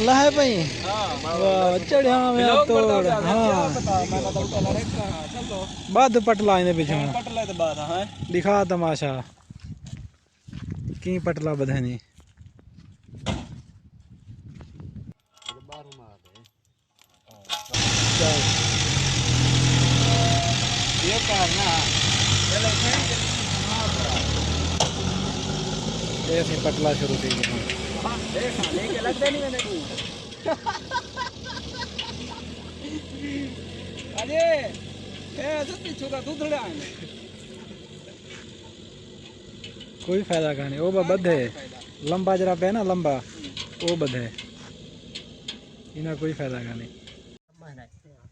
लाहे भाई वाह चढ़िया में तोड़ हाँ बाद पटला इने पीछे पटला तो बात है दिखा तमाशा की पटला बधनी ये करना ऐसे पटला शुरू थी गया देखा लेके लगता नहीं मैंने अरे ए सच्ची छोटा दूधड़ा है कोई फायदा का नहीं वो बधे लंबा जरा पे ना लंबा वो बधे इना कोई फायदा का नहीं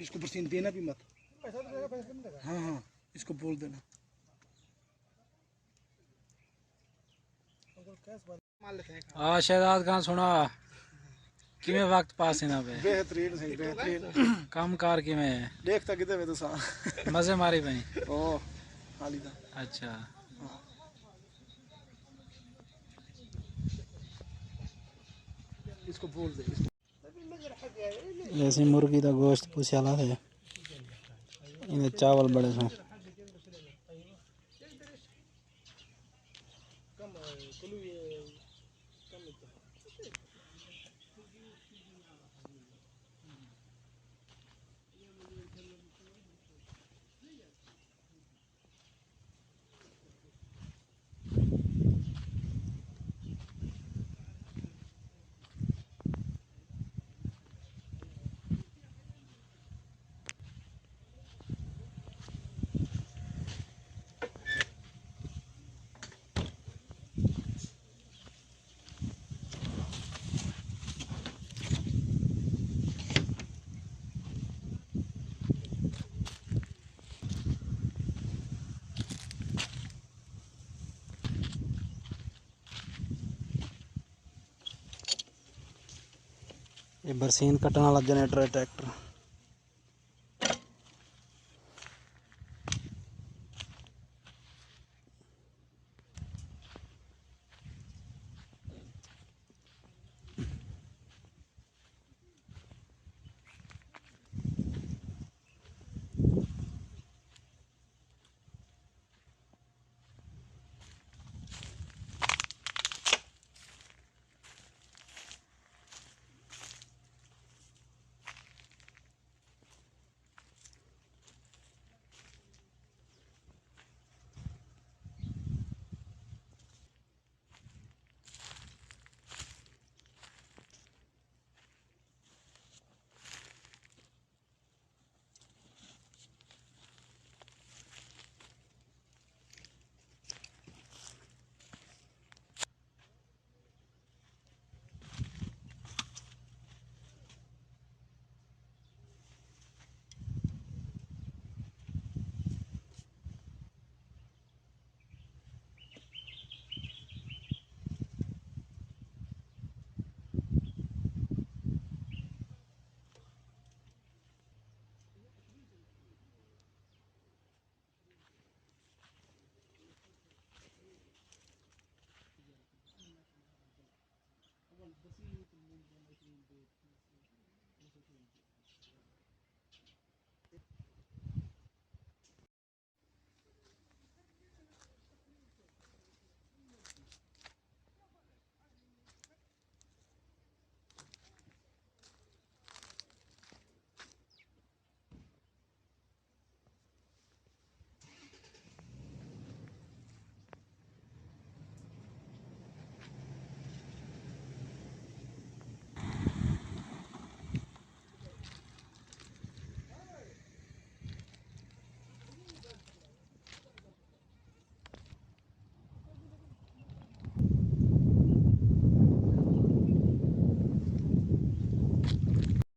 इसको परसेंट देना भी मत हाँ हाँ इसको बोल देना आ शहजाद खान सुना किमें वक्त पास है ना पे बेहतरीन सही बेहतरीन काम कार किमें है देखता किधर है तो सा मजे मारी भाई ओ खाली था अच्छा इसको बोल दे ऐसी मुर्गी का गोश्त पूछाला है इन्हें चावल बड़े सो ये बरसीन कटने वाला जनरेटर है ट्रैक्टर